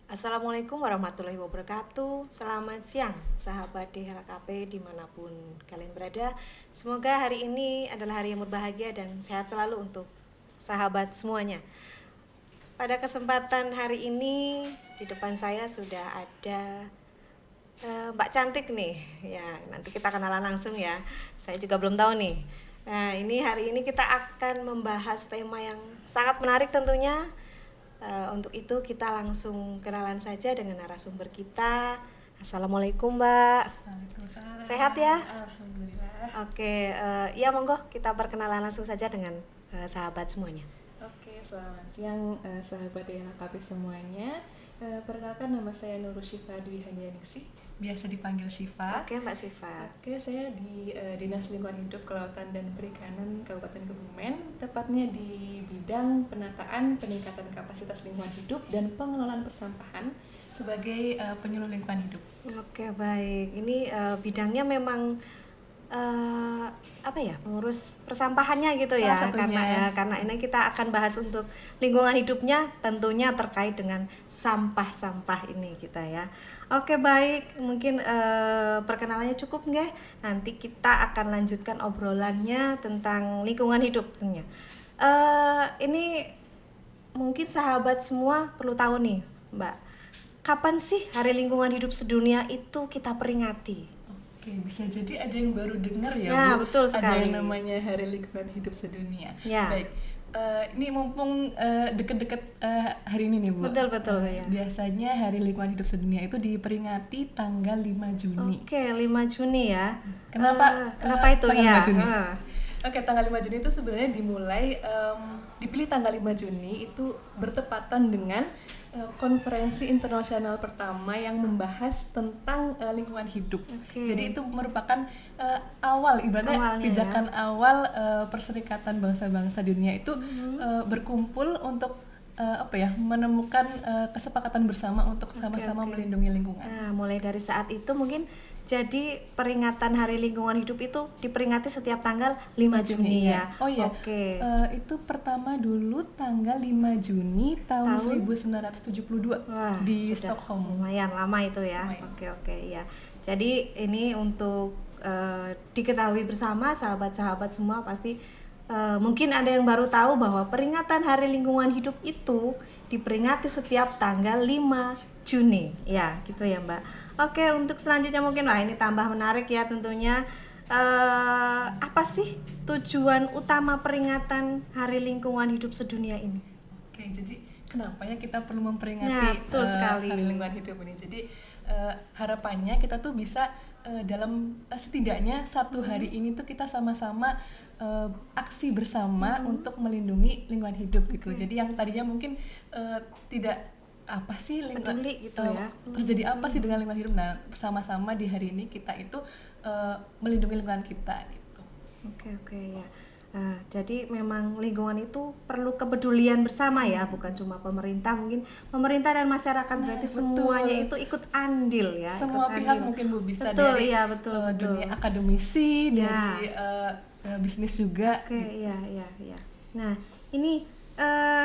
Assalamualaikum warahmatullahi wabarakatuh. Selamat siang sahabat DHKP dimanapun kalian berada. Semoga hari ini adalah hari yang berbahagia dan sehat selalu untuk sahabat semuanya. Pada kesempatan hari ini di depan saya sudah ada Mbak Cantik nih. Ya, nanti kita kenalan langsung ya. Saya juga belum tahu nih. Nah, ini hari ini kita akan membahas tema yang sangat menarik tentunya. Untuk itu kita langsung kenalan saja dengan narasumber kita. Assalamualaikum Mbak. Waalaikumsalam. Sehat ya? Alhamdulillah. Oke, ya monggo kita perkenalan langsung saja dengan sahabat semuanya. Oke, selamat siang sahabat DHKP semuanya. Perkenalkan, nama saya Nurul Syifa Dwi Handianingsih, biasa dipanggil Syifa. Oke Mbak Siva. Oke, saya di Dinas Lingkungan Hidup Kelautan dan Perikanan Kabupaten Kebumen, tepatnya di bidang penataan, peningkatan kapasitas lingkungan hidup dan pengelolaan persampahan sebagai penyuluh lingkungan hidup. Oke baik, ini bidangnya memang pengurus persampahannya gitu ya. Salah satunya. Karena ini kita akan bahas untuk lingkungan hidupnya, tentunya terkait dengan sampah-sampah ini kita ya. Oke baik, mungkin perkenalannya cukup nggak? Nanti kita akan lanjutkan obrolannya tentang lingkungan hidup tentunya. Ini mungkin sahabat semua perlu tahu nih Mbak, kapan sih Hari Lingkungan Hidup Sedunia itu kita peringati? Oke, bisa jadi ada yang baru dengar ya, Nah, Bu. betul Ada sekali. yang namanya Hari Lingkungan Hidup Sedunia. Ya. Baik, ini mumpung deket-deket hari ini nih, Bu. Betul, ya. Biasanya Hari Lingkungan Hidup Sedunia itu diperingati tanggal 5 Juni. Oke, 5 Juni ya. Kenapa Itu tanggal ya? 5 Juni? Oke, tanggal 5 Juni itu sebenarnya dimulai, dipilih tanggal 5 Juni itu bertepatan dengan konferensi internasional pertama yang membahas tentang lingkungan hidup. Oke. Jadi itu merupakan awal, ibaratnya Awalnya pijakan awal Perserikatan Bangsa-Bangsa Dunia itu berkumpul untuk menemukan kesepakatan bersama untuk sama-sama oke. melindungi lingkungan. Nah, mulai dari saat itu mungkin jadi peringatan Hari Lingkungan Hidup itu diperingati setiap tanggal 5 Juni ya. Oh iya. Oke. Itu pertama dulu tanggal 5 Juni tahun 1972 Wah, di sudah Stockholm. lumayan lama itu ya. Lumayan. Oke ya. Jadi ini untuk diketahui bersama sahabat-sahabat semua pasti mungkin ada yang baru tahu bahwa peringatan Hari Lingkungan Hidup itu diperingati setiap tanggal 5 Juni. Ya, gitu ya, Mbak. Oke, untuk selanjutnya mungkin ini tambah menarik ya tentunya. Apa sih tujuan utama peringatan Hari Lingkungan Hidup Sedunia ini? Oke, jadi kenapa ya kita perlu memperingati Nah, betul sekali. Hari Lingkungan Hidup ini? Jadi harapannya kita tuh bisa dalam setidaknya satu hari ini tuh kita sama-sama aksi bersama untuk melindungi lingkungan hidup gitu. Jadi yang tadinya mungkin tidak apa sih Peduli gitu ya. terjadi apa sih dengan lingkungan hidup. Nah, sama-sama di hari ini kita itu melindungi lingkungan kita gitu. Oke ya. Jadi memang lingkungan itu perlu kepedulian bersama ya, bukan cuma pemerintah, mungkin pemerintah dan masyarakat berarti betul. semuanya itu ikut andil ya. Semua ikut pihak andil. mungkin Bu bisa Betul, dari iya, betul. dunia akademisi, Ya. dari bisnis juga. Oke, iya. Nah, ini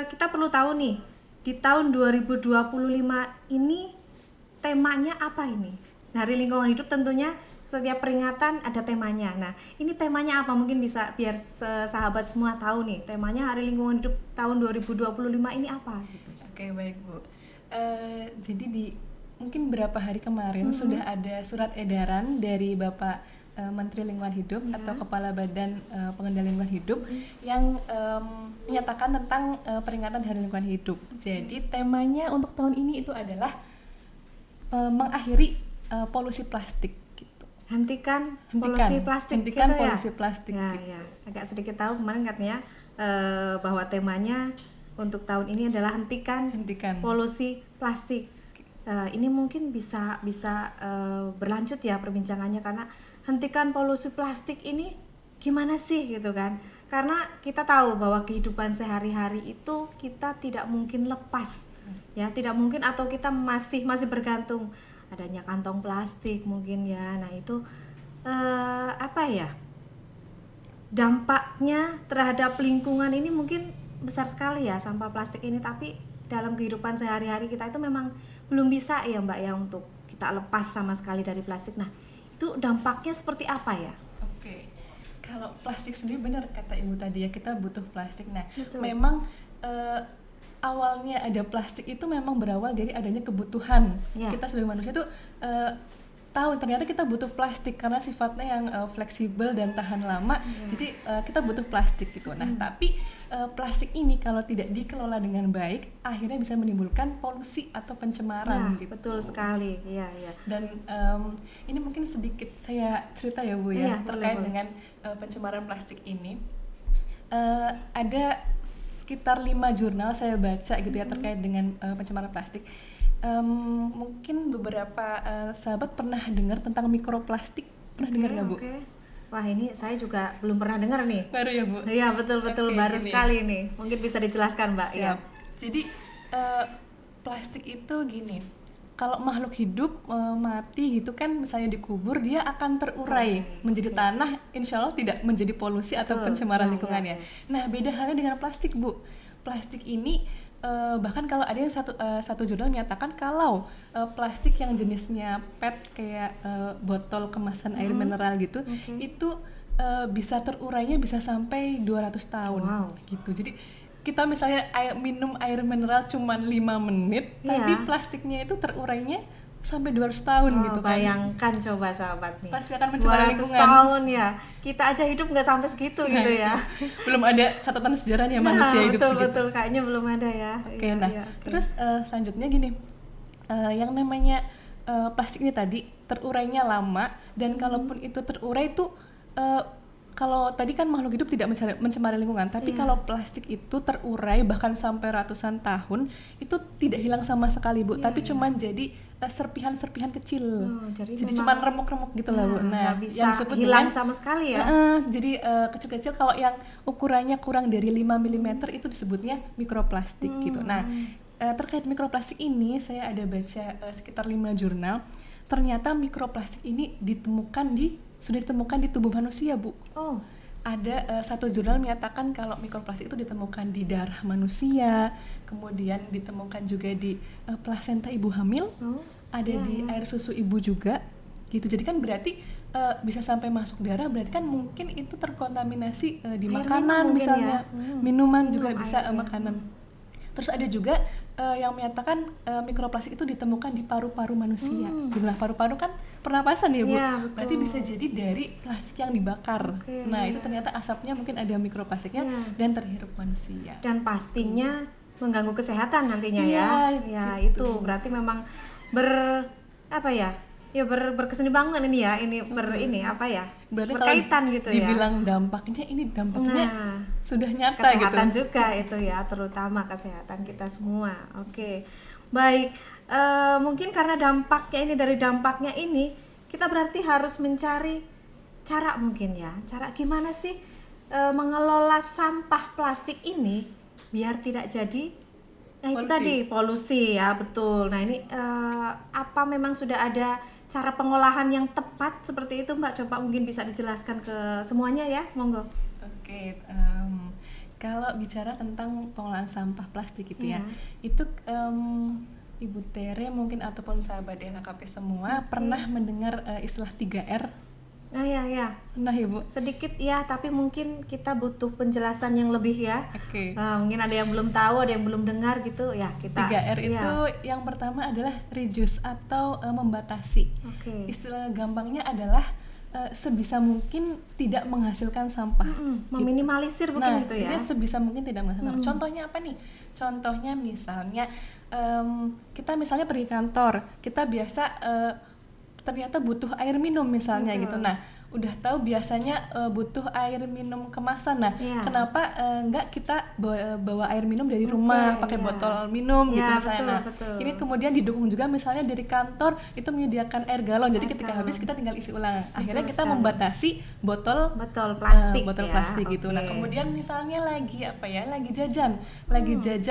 kita perlu tahu nih, di tahun 2025 ini temanya apa ini? Nah, Hari Lingkungan Hidup tentunya setiap peringatan ada temanya. Nah, ini temanya apa? Mungkin bisa biar sahabat semua tahu nih, temanya Hari Lingkungan Hidup tahun 2025 ini apa? Gitu. Oke, baik Bu. Jadi mungkin beberapa hari kemarin sudah ada surat edaran dari Bapak Menteri Lingkungan Hidup atau Kepala Badan Pengendalian Lingkungan Hidup yang menyatakan tentang peringatan Hari Lingkungan Hidup. Jadi temanya untuk tahun ini itu adalah mengakhiri polusi plastik. Hentikan polusi plastik gitu ya? Polusi plastik. Ya. Agak sedikit tahu kemarin katanya bahwa temanya untuk tahun ini adalah hentikan polusi plastik. Ini mungkin bisa berlanjut ya perbincangannya, karena hentikan polusi plastik ini gimana sih gitu kan? Karena kita tahu bahwa kehidupan sehari-hari itu kita tidak mungkin lepas, ya tidak mungkin, atau kita masih bergantung adanya kantong plastik mungkin ya. Nah itu dampaknya terhadap lingkungan ini mungkin besar sekali ya, sampah plastik ini. Tapi dalam kehidupan sehari-hari kita itu memang belum bisa ya Mbak ya untuk kita lepas sama sekali dari plastik. Nah, itu dampaknya seperti apa ya? Oke. Kalau plastik sendiri benar kata Ibu tadi ya, kita butuh plastik. Nah, Betul. memang awalnya ada plastik itu memang berawal dari adanya kebutuhan. Ya. Kita sebagai manusia tuh tahu ternyata kita butuh plastik karena sifatnya yang fleksibel dan tahan lama. Jadi kita butuh plastik gitu. Nah, tapi plastik ini kalau tidak dikelola dengan baik, akhirnya bisa menimbulkan polusi atau pencemaran gitu. Betul sekali. Iya. Dan ini mungkin sedikit saya cerita ya Bu ya, Iya, terkait boleh. dengan pencemaran plastik ini. Ada sekitar 5 jurnal saya baca gitu ya terkait dengan pencemaran plastik. Mungkin beberapa sahabat pernah dengar tentang mikroplastik. Pernah dengar nggak Bu? Oke. Wah, ini saya juga belum pernah dengar nih. Baru ya Bu? Iya, betul Oke, baru gini. sekali nih. Mungkin bisa dijelaskan Mbak. Iya. Siap. Jadi plastik itu gini, kalau makhluk hidup mati gitu kan, misalnya dikubur, dia akan terurai menjadi tanah, insya Allah tidak menjadi polusi atau Betul. pencemaran Ya, lingkungannya. Nah, beda halnya dengan plastik Bu. Plastik ini bahkan kalau ada yang satu jurnal menyatakan kalau plastik yang jenisnya PET kayak botol kemasan air mineral gitu, itu bisa terurainya bisa sampai 200 tahun. Wow. Gitu. Jadi kita misalnya minum air mineral cuma 5 menit, tapi plastiknya itu terurainya sampai 200 tahun gitu kan. Bayangkan coba sahabat nih. Pasti akan mencemari 200 lingkungan. tahun ya. Kita aja hidup nggak sampai segitu Nah, gitu ya. Belum ada catatan sejarahnya manusia hidup segitu. Betul, kayaknya belum ada ya. Oke, Iya, nah iya. terus selanjutnya gini, yang namanya plastik ini tadi terurainya lama, dan kalaupun itu terurai itu kalau tadi kan makhluk hidup tidak mencemari lingkungan, tapi kalau plastik itu terurai bahkan sampai ratusan tahun itu tidak hilang sama sekali Bu, tapi cuman jadi serpihan-serpihan kecil. Jadi cuman remuk-remuk gitu lah Bu. Nah, nggak bisa yang disebut hilang dengan sama sekali ya. jadi kecil-kecil, kalau yang ukurannya kurang dari 5 mm itu disebutnya mikroplastik gitu. Nah, terkait mikroplastik ini saya ada baca sekitar 5 jurnal. Ternyata mikroplastik ini sudah ditemukan di tubuh manusia Bu. Oh, Ada satu jurnal menyatakan kalau mikroplastik itu ditemukan di darah manusia, kemudian ditemukan juga di plasenta ibu hamil, ada di air susu ibu juga gitu. Jadi kan berarti bisa sampai masuk darah, berarti kan mungkin itu terkontaminasi di Air makanan minum misalnya, mungkin ya. minuman juga Minum bisa air, makanan. Terus ada juga yang menyatakan mikroplastik itu ditemukan di paru-paru manusia. Nah, paru-paru kan pernapasan ya Bu. Iya, betul. Berarti bisa jadi dari plastik yang dibakar. Oke. Nah, itu ternyata asapnya mungkin ada mikroplastiknya dan terhirup manusia. dan pastinya mengganggu kesehatan nantinya Iya, ya. Ya, gitu. itu berarti memang berkesinambungan ini ya. Ini Berarti berkaitan kalau gitu ya. dibilang dampaknya Nah, sudah nyata kesehatan gitu. juga itu ya, terutama kesehatan kita semua. Oke, baik. Mungkin karena dari dampaknya ini kita berarti harus mencari cara mungkin ya, cara gimana sih mengelola sampah plastik ini biar tidak jadi itu Polusi. tadi polusi ya, betul. Nah ini apa memang sudah ada cara pengolahan yang tepat seperti itu Mbak? Coba mungkin bisa dijelaskan ke semuanya ya, monggo. Oke, kalau bicara tentang pengolahan sampah plastik gitu ya, Iya. itu Ibu Tere mungkin ataupun sahabat LHKP semua pernah mendengar istilah 3R? Nah ya, Pernah ya Bu? sedikit ya, tapi mungkin kita butuh penjelasan yang lebih ya. Oke. Mungkin ada yang belum tahu, ada yang belum dengar gitu ya, kita 3R itu ya. yang pertama adalah reduce atau membatasi. Oke. Istilah gampangnya adalah sebisa mungkin tidak menghasilkan sampah. Meminimalisir mungkin gitu ya. Jadi sebisa mungkin tidak menghasilkan sampah. Contohnya apa nih? Contohnya misalnya kita misalnya pergi kantor, kita biasa ternyata butuh air minum misalnya gitu. Nah, udah tahu biasanya butuh air minum kemasan. Nah, Iya. kenapa enggak kita bawa air minum dari rumah, pakai iya. botol minum gitu Iya, misalnya. betul, Nah, betul. ini kemudian didukung juga misalnya dari kantor itu menyediakan air galon. Jadi ketika habis kita tinggal isi ulang. Akhirnya kita sekali. membatasi botol Plastik botol ya. plastik gitu. Nah, Oke. kemudian misalnya lagi jajan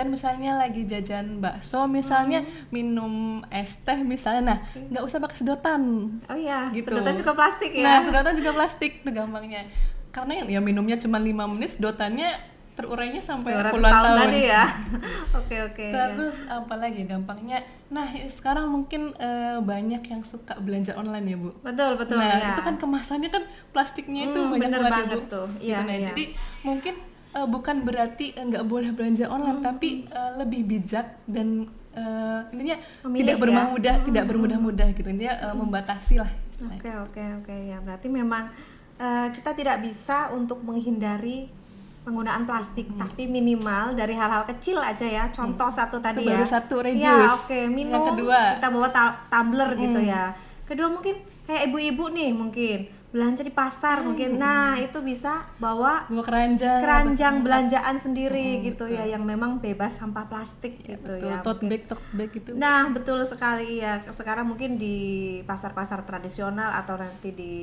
misalnya lagi jajan bakso misalnya, minum es teh misalnya. Nah, nggak usah pakai sedotan. Oh iya, Gitu. sedotan juga plastik ya. Nah, sedotan juga plastik tuh gampangnya. Karena yang minumnya cuma 5 menit, sedotannya terurainya sampai 200 puluhan tahun tahun. tadi ya. Oke. Terus apalagi gampangnya, nah sekarang mungkin banyak yang suka belanja online ya Bu. Betul Nah ya. itu kan kemasannya kan plastiknya itu banyak bener banget banget ya Bu. tuh. Gitu. Iya, Nah iya. jadi mungkin bukan berarti nggak boleh belanja online, tapi lebih bijak dan intinya Memilih tidak bermudah-mudah gitu, intinya membatasi lah istilahnya. Oke ya, berarti memang kita tidak bisa untuk menghindari penggunaan plastik, tapi minimal dari hal-hal kecil aja ya. Contoh satu tadi Itu ya. baru satu, Ya, reduce. oke, minum. Yang kedua, kita bawa tumbler gitu ya. Kedua mungkin kayak ibu-ibu nih mungkin belanja di pasar mungkin. Nah, itu bisa bawa keranjang belanjaan sendiri gitu ya, yang memang bebas sampah plastik gitu betul, ya. tote bag itu. Nah, betul sekali ya. Sekarang mungkin di pasar-pasar tradisional atau nanti di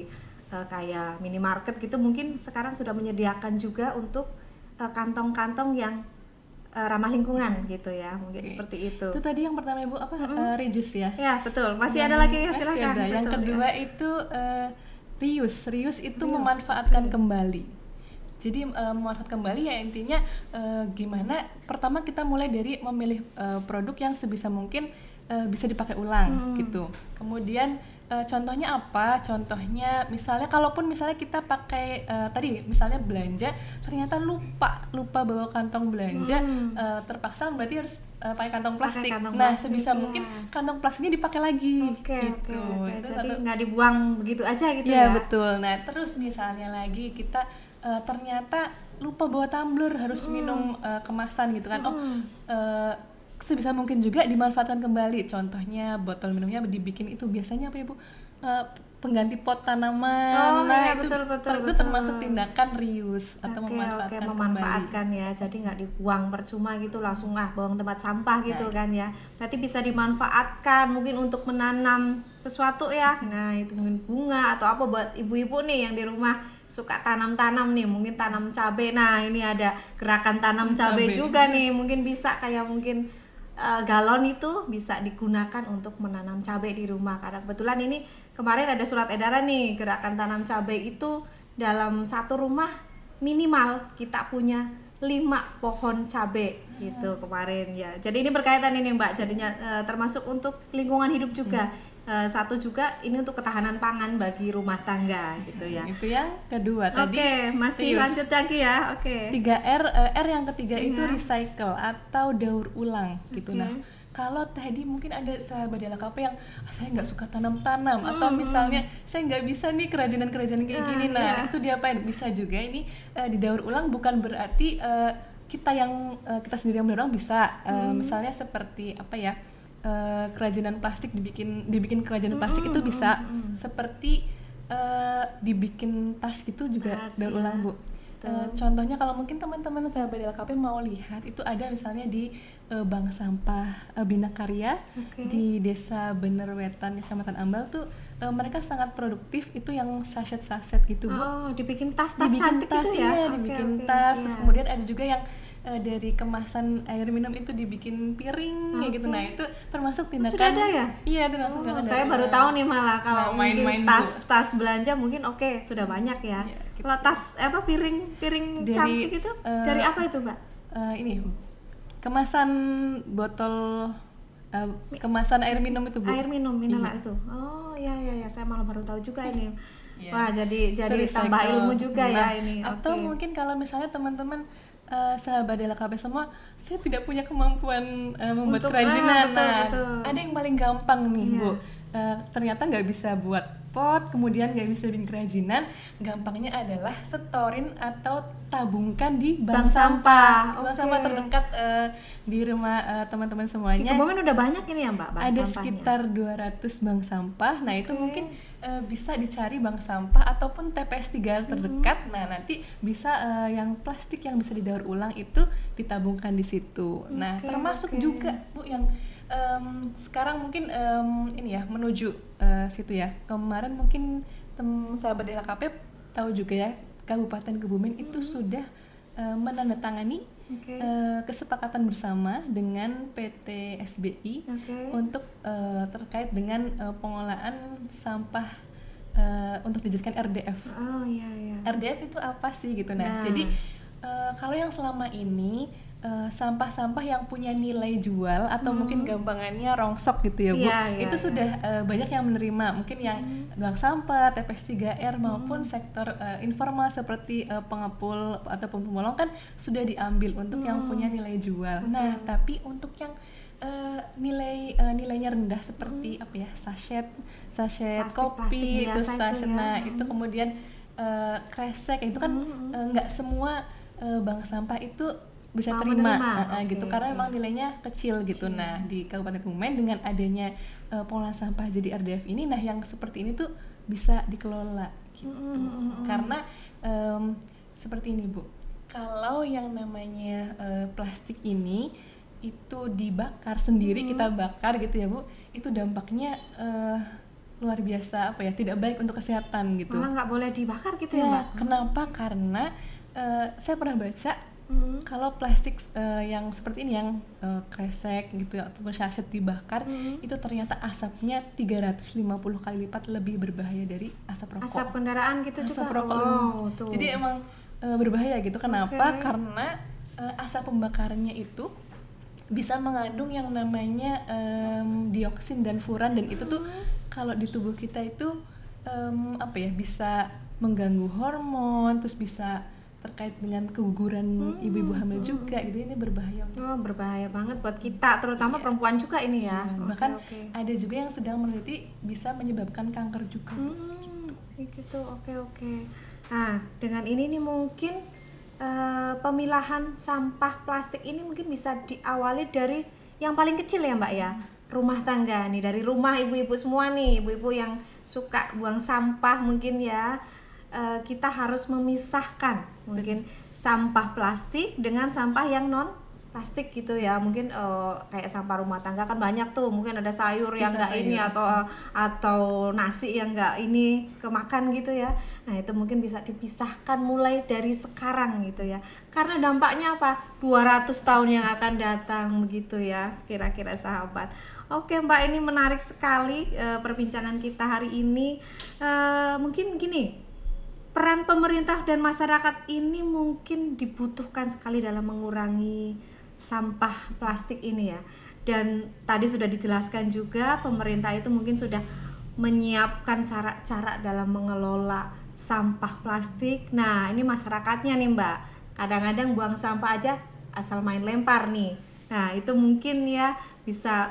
kayak minimarket gitu mungkin sekarang sudah menyediakan juga untuk kantong-kantong yang ramah lingkungan gitu ya, mungkin seperti itu. Itu tadi yang pertama Ibu apa? Reduce ya. Ya, betul. Masih ada lagi ya, Masih silakan. ada. Yang Betul, kedua ya. itu reuse itu memanfaatkan kembali. Jadi memanfaatkan kembali ya intinya gimana pertama kita mulai dari memilih produk yang sebisa mungkin bisa dipakai ulang gitu. Kemudian contohnya apa? Contohnya misalnya kalaupun misalnya kita pakai tadi misalnya belanja ternyata lupa bawa kantong belanja, terpaksa berarti harus pakai kantong plastik. Sebisa mungkin kantong plastiknya dipakai lagi gitu. Itu jadi nggak dibuang begitu aja gitu ya. Ya betul. Nah terus misalnya lagi kita ternyata lupa bawa tumbler, harus minum kemasan gitu kan. Sebisa mungkin juga dimanfaatkan kembali. Contohnya botol minumnya dibikin itu biasanya apa ya Bu? Pengganti pot tanaman. Iya, itu betul. termasuk tindakan reuse atau memanfaatkan kembali. Ya, jadi nggak dibuang percuma gitu langsung buang tempat sampah gitu kan ya. Berarti bisa dimanfaatkan mungkin untuk menanam sesuatu ya. Nah itu mungkin bunga atau apa buat ibu-ibu nih yang di rumah suka tanam-tanam nih, mungkin tanam cabai. Nah ini ada gerakan tanam cabai juga nih, mungkin bisa kayak mungkin galon itu bisa digunakan untuk menanam cabai di rumah. Karena kebetulan ini kemarin ada surat edaran nih, gerakan tanam cabai itu dalam satu rumah minimal kita punya 5 pohon cabai gitu kemarin ya. Jadi ini berkaitan ini Mbak, jadinya termasuk untuk lingkungan hidup juga. Satu juga ini untuk ketahanan pangan bagi rumah tangga gitu ya. Itu yang kedua tadi. Oke, masih lanjut lagi ya. Oke. 3R, R yang ketiga itu recycle atau daur ulang gitu. Nah, kalau tadi mungkin ada sahabat LKP yang saya nggak suka tanam-tanam atau misalnya saya nggak bisa nih kerajinan kayak gini. Nah, itu diapain? Bisa juga ini didaur ulang, bukan berarti kita sendiri yang mendaur ulang bisa. Misalnya seperti apa ya? Kerajinan plastik dibikin kerajinan plastik itu bisa seperti dibikin tas gitu juga daur ulang Bu. Contohnya kalau mungkin teman-teman sahabat LKP mau lihat itu ada misalnya di bank sampah Bina Karya di Desa Bener Wetan Kecamatan Ambal tuh mereka sangat produktif itu yang saset-saset gitu Bu. Oh, dibikin tas-tas cantik gitu ya. Dibikin tas. Terus kemudian ada juga yang dari kemasan air minum itu dibikin piring kayak gitu. Nah itu termasuk tindakan. Sudah ada ya? Iya termasuk tindakan. Saya baru tahu nih malah kalau mungkin tas belanja mungkin sudah banyak ya. Gitu. Kalau tas piring dari, cantik itu dari apa itu Mbak? Ini kemasan botol kemasan air minum itu Bu. Air minum mineral itu. Oh iya saya malah baru tahu juga ini. Wah jadi tambah ilmu juga ya ini. Atau mungkin kalau misalnya teman-teman sahabat LKP semua, saya tidak punya kemampuan membuat kerajinan. Betul. Ada yang paling gampang nih Bu. Ternyata nggak bisa buat pot, kemudian nggak bisa bikin kerajinan. Gampangnya adalah setorin atau tabungkan di bank sampah. Bank sampah terdekat di rumah teman-teman semuanya. Di Kebumen udah banyak ini ya Mbak bank ada sampahnya. Sekitar 200 bank sampah. Nah itu mungkin bisa dicari bank sampah ataupun TPS 3 terdekat. Nah nanti bisa yang plastik yang bisa didaur ulang itu ditabungkan di situ. Nah termasuk juga Bu yang sekarang mungkin ini ya menuju situ ya. Kemarin mungkin sahabat LKP tahu juga ya Kabupaten Kebumen itu sudah menandatangani kesepakatan bersama dengan PT SBI untuk terkait dengan pengolahan sampah untuk dijadikan RDF. Oh iya. RDF itu apa sih gitu. Nah jadi Kalau yang selama ini sampah-sampah yang punya nilai jual atau mungkin gampangannya rongsok gitu ya Bu, Iya, iya, itu iya. sudah banyak yang menerima, mungkin yang bank sampah, TPS 3R maupun sektor informal seperti pengepul ataupun pemulung kan sudah diambil untuk yang punya nilai jual. Nah, tapi untuk yang nilainya rendah seperti apa ya, sachet Plastik-plastik kopi, itu biasa itu sachet, ya. nah itu kemudian kresek itu kan nggak semua bank sampah itu bisa Mau terima menerima. gitu Oke, karena oke. memang nilainya kecil gitu. Nah di Kabupaten Kebumen dengan adanya pengolahan sampah jadi RDF ini, nah yang seperti ini tuh bisa dikelola gitu. Karena seperti ini Bu, kalau yang namanya plastik ini itu dibakar sendiri, kita bakar gitu ya Bu, itu dampaknya luar biasa apa ya, tidak baik untuk kesehatan gitu. Malah nggak boleh dibakar gitu ya, Ya, Mbak? kenapa? Karena saya pernah baca kalau plastik yang seperti ini yang kresek gitu ya, ataupun sachet dibakar, itu ternyata asapnya 350 kali lipat lebih berbahaya dari asap rokok. Asap kendaraan gitu Asap juga. rokok Wow, tuh. jadi emang berbahaya gitu. Kenapa? Oke. Karena asap pembakarannya itu bisa mengandung yang namanya dioksin dan furan, dan itu tuh kalau di tubuh kita itu apa ya, bisa mengganggu hormon, terus bisa terkait dengan keguguran ibu-ibu hamil juga gitu. Ini berbahaya untuk Oh, berbahaya banget buat kita, terutama perempuan juga ini ya. Oke, bahkan oke. ada juga yang sedang meneliti bisa menyebabkan kanker juga. Kayak gitu. Oke, oke. Nah, dengan ini nih mungkin pemilahan sampah plastik ini mungkin bisa diawali dari yang paling kecil ya, Mbak ya. Rumah tangga nih, dari rumah ibu-ibu semua nih, ibu-ibu yang suka buang sampah mungkin ya. Kita harus memisahkan mungkin sampah plastik dengan sampah yang non plastik gitu ya. Mungkin kayak sampah rumah tangga kan banyak tuh, mungkin ada sayur yang Sisa enggak ini sayur. atau nasi yang enggak ini kemakan gitu ya. Nah, itu mungkin bisa dipisahkan mulai dari sekarang gitu ya. Karena dampaknya apa? 200 tahun yang akan datang begitu ya, kira-kira sahabat. Oke Mbak, ini menarik sekali perbincangan kita hari ini. Mungkin gini, peran pemerintah dan masyarakat ini mungkin dibutuhkan sekali dalam mengurangi sampah plastik ini ya. Dan tadi sudah dijelaskan juga, pemerintah itu mungkin sudah menyiapkan cara-cara dalam mengelola sampah plastik. Nah, ini masyarakatnya nih Mbak, kadang-kadang buang sampah aja asal main lempar nih. Nah, itu mungkin ya bisa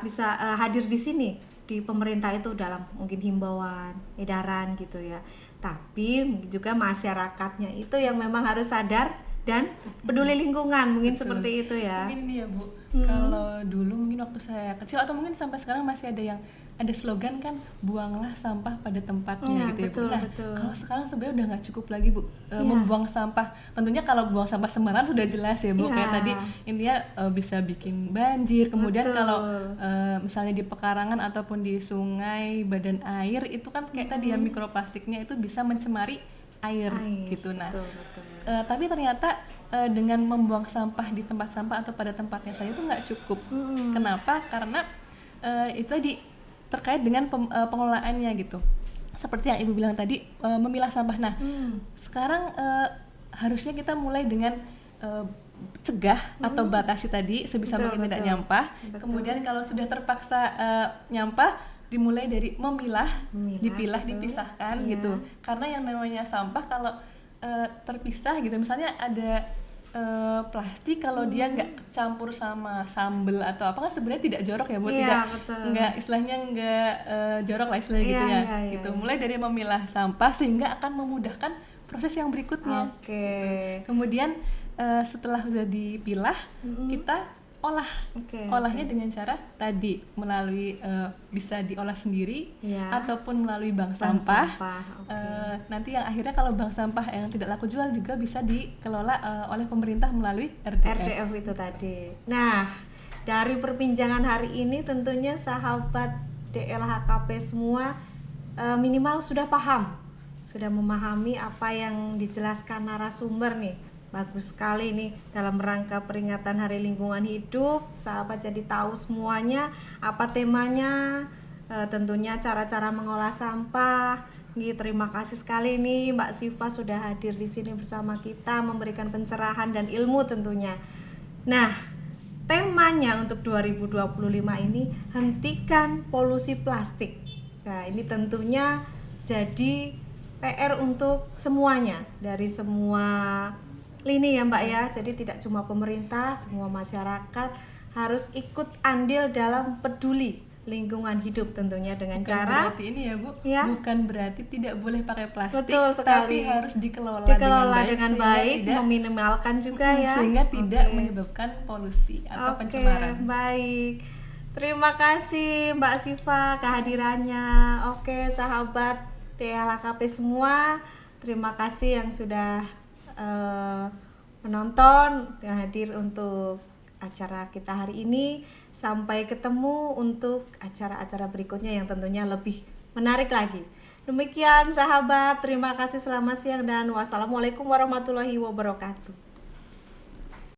hadir di sini, di pemerintah itu dalam mungkin himbauan, edaran gitu ya. Tapi juga masyarakatnya itu yang memang harus sadar dan peduli lingkungan, mungkin Betul. seperti itu ya. Mungkin ini ya Bu, kalau dulu mungkin waktu saya kecil atau mungkin sampai sekarang masih ada slogan kan, buanglah sampah pada tempatnya Ya, gitu ya betul, Bu. Nah, betul. kalau sekarang sebenarnya udah nggak cukup lagi Bu membuang sampah. Tentunya kalau buang sampah sembarangan sudah jelas ya Bu, Ya. kayak tadi intinya bisa bikin banjir. Kemudian Betul. kalau misalnya di pekarangan ataupun di sungai, badan air itu kan kayak tadi ya, mikroplastiknya itu bisa mencemari air gitu. Nah, betul, betul. tapi ternyata dengan membuang sampah di tempat sampah atau pada tempatnya saja itu nggak cukup. Kenapa? Karena itu tadi terkait dengan pengelolaannya gitu. Seperti yang Ibu bilang tadi, memilah sampah. Nah, sekarang harusnya kita mulai dengan cegah atau batasi tadi sebisa Betul, mungkin tidak betul. nyampah. Betul. Kemudian kalau sudah terpaksa nyampah, dimulai dari memilah, dipilah, betul. dipisahkan Iya. gitu. Karena yang namanya sampah kalau terpisah gitu, misalnya ada plastik, kalau dia nggak campur sama sambel atau apa kan sebenarnya tidak jorok ya Bu, Iya, tidak, betul. nggak istilahnya nggak jorok lah istilahnya gitu Iya, ya, iya, gitu. iya. Mulai dari memilah sampah sehingga akan memudahkan proses yang berikutnya. Oke. Kemudian setelah sudah dipilah, kita olah. Oke, Olahnya dengan cara tadi melalui bisa diolah sendiri Ya. ataupun melalui bank Bank sampah. sampah, oke. Nanti yang akhirnya kalau bank sampah yang tidak laku jual juga bisa dikelola oleh pemerintah melalui RDF. RDF itu tadi. Nah, dari perbincangan hari ini tentunya sahabat DLHKP semua minimal sudah paham, sudah memahami apa yang dijelaskan narasumber nih. Bagus sekali nih dalam rangka peringatan Hari Lingkungan Hidup. Sahabat jadi tahu semuanya apa temanya, tentunya cara-cara mengolah sampah, Terima kasih sekali nih Mbak Siva sudah hadir di sini bersama kita memberikan pencerahan dan ilmu tentunya. Nah, temanya untuk 2025 ini hentikan polusi plastik. Nah, ini tentunya jadi PR untuk semuanya dari semua lini ya Mbak ya. Jadi tidak cuma pemerintah, semua masyarakat harus ikut andil dalam peduli lingkungan hidup tentunya dengan Bukan cara berarti ini ya Bu, ya. bukan berarti tidak boleh pakai plastik, Betul sekali. tapi harus dikelola dengan sehingga baik, tidak, meminimalkan juga ya. sehingga tidak menyebabkan polusi atau pencemaran. Baik. Terima kasih Mbak Siva kehadirannya. Oke, sahabat DLHKP semua, terima kasih yang sudah menonton dan hadir untuk acara kita hari ini. Sampai ketemu untuk acara-acara berikutnya yang tentunya lebih menarik lagi. Demikian sahabat, terima kasih, selamat siang dan wassalamualaikum warahmatullahi wabarakatuh.